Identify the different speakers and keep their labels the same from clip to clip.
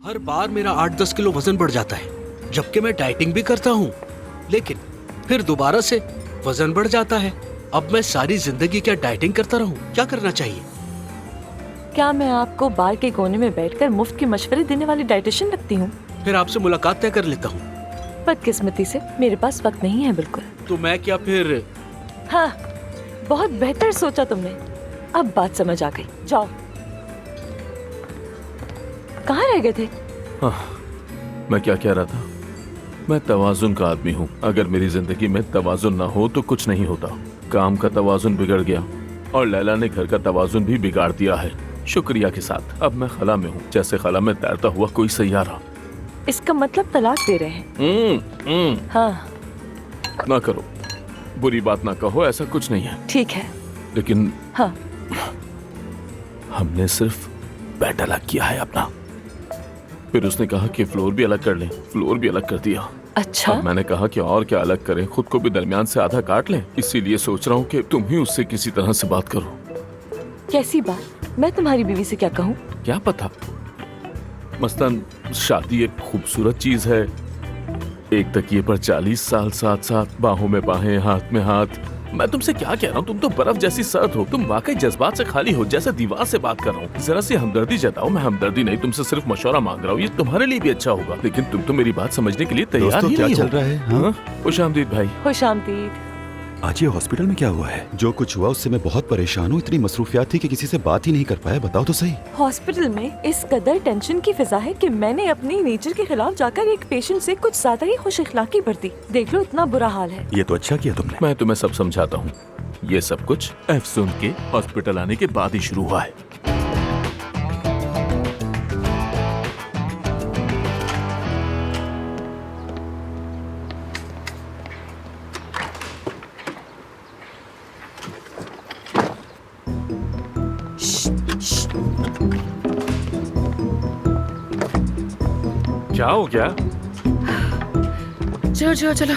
Speaker 1: हर बार मेरा 8-10 किलो वजन बढ़ जाता है, जबकि मैं डाइटिंग भी करता हूँ, लेकिन फिर दोबारा से वजन बढ़ जाता है। अब मैं सारी जिंदगी क्या डाइटिंग करता रहूँ? क्या करना चाहिए?
Speaker 2: क्या मैं आपको बार के कोने में बैठकर मुफ्त के मशवरे देने वाली डाइटिशियन लगती हूँ?
Speaker 1: फिर आपसे मुलाकात तय कर लेता हूँ।
Speaker 2: बदकिस्मती से मेरे पास वक्त नहीं है बिल्कुल।
Speaker 1: तो मैं क्या फिर?
Speaker 2: हाँ, बहुत बेहतर सोचा तुमने। अब बात समझ आ गई। जाओ। कहाँ रह गए थे?
Speaker 3: मैं क्या कह रहा था? मैं तवाजुन का आदमी हूँ। अगर मेरी जिंदगी में तवाजुन ना हो तो कुछ नहीं होता। काम का तवाजुन बिगड़ गया और लैला ने घर का तवाजुन भी बिगाड़ दिया है। शुक्रिया के साथ अब मैं खला में हूँ, जैसे खला में तैरता हुआ कोई सैयारा।
Speaker 2: इसका मतलब तलाक दे रहे हैं? हाँ।
Speaker 3: ना करो, बुरी बात ना कहो, ऐसा कुछ नहीं है।
Speaker 2: ठीक है।
Speaker 3: लेकिन
Speaker 2: हाँ,
Speaker 3: हमने सिर्फ बेड अलग किया है अपना। फिर उसने कहा कि फ्लोर भी अलग कर लें। फ्लोर भी अलग कर दिया।
Speaker 2: अच्छा।
Speaker 3: अब मैंने कहा कि और क्या अलग करें, खुद को भी दरमियान से आधा काट लें। इसीलिए सोच रहा हूँ कि तुम ही उससे किसी तरह से बात करो।
Speaker 2: कैसी बात? मैं तुम्हारी बीवी से क्या कहूँ?
Speaker 3: क्या पता, मसलन शादी एक खूबसूरत चीज है। एक तकिए पर 40 साल साथ साथ, बाहों में बाहें, हाथ में हाथ। मैं तुमसे क्या कह रहा हूँ, तुम तो बर्फ जैसी सर्द हो। तुम वाकई जज्बात से खाली हो, जैसे दीवार से बात कर रहा हूँ। जरा सी हमदर्दी जताओ। मैं हमदर्दी नहीं, तुमसे सिर्फ मशवरा मांग रहा हूँ। ये तुम्हारे लिए भी अच्छा होगा, लेकिन तुम तो मेरी बात समझने के लिए तैयार ही
Speaker 4: क्या
Speaker 3: नहीं
Speaker 4: चल
Speaker 3: हो।
Speaker 4: रहा है? हाँ?
Speaker 3: खुशामदीद भाई।
Speaker 2: खुशामदीद।
Speaker 4: आज ये हॉस्पिटल में क्या हुआ है? जो कुछ हुआ उससे मैं बहुत परेशान हूँ। इतनी मसरूफियात थी कि किसी से बात ही नहीं कर पाया। बताओ तो सही।
Speaker 2: हॉस्पिटल में इस कदर टेंशन की फिजा है कि मैंने अपनी नेचर के खिलाफ जाकर एक पेशेंट से कुछ ज्यादा ही खुश इखलाकी बरती। देख लो, इतना बुरा हाल है।
Speaker 4: ये तो अच्छा किया तुमने।
Speaker 3: मैं तुम्हें सब समझाता हूँ। ये सब कुछ अफसून के हॉस्पिटल आने के बाद ही शुरू हुआ है।
Speaker 5: क्या हो गया?
Speaker 6: चलो चलो चलो,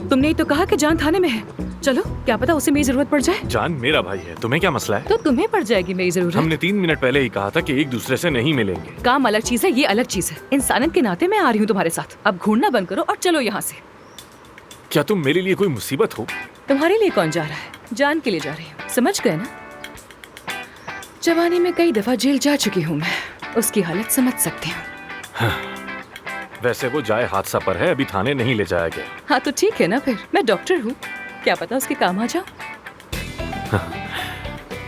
Speaker 6: तुमने ही तो कहा कि जान थाने में है। चलो, क्या पता उसे मेरी जरूरत पड़ जाए।
Speaker 5: जान मेरा भाई है, तुम्हें क्या मसला है?
Speaker 6: तो तुम्हें पड़ जाएगी मेरी जरूरत।
Speaker 5: हमने 3 मिनट पहले ही कहा था कि एक दूसरे से नहीं मिलेंगे।
Speaker 6: काम अलग चीज है, ये अलग चीज है। इंसानियत के नाते मैं आ रही हूँ तुम्हारे साथ। अब घूरना बंद करो और चलो यहाँ से।
Speaker 5: क्या तुम मेरे लिए कोई मुसीबत हो?
Speaker 6: तुम्हारे लिए कौन जा रहा है? जान के लिए जा रही हूँ, समझ गए ना? जवानी में कई दफा जेल जा चुकी हूँ मैं, उसकी हालत समझ सकती हूँ।
Speaker 5: वैसे वो जाए हादसा पर है, अभी थाने नहीं ले जाया गया।
Speaker 6: हाँ तो ठीक है ना, फिर मैं डॉक्टर हूँ, क्या पता उसके काम आ जाओ।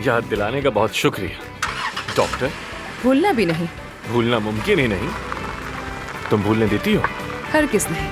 Speaker 5: याद दिलाने का बहुत शुक्रिया डॉक्टर।
Speaker 6: भूलना भी नहीं।
Speaker 5: भूलना मुमकिन ही नहीं। तुम भूलने देती हो?
Speaker 6: हरगिज़ नहीं।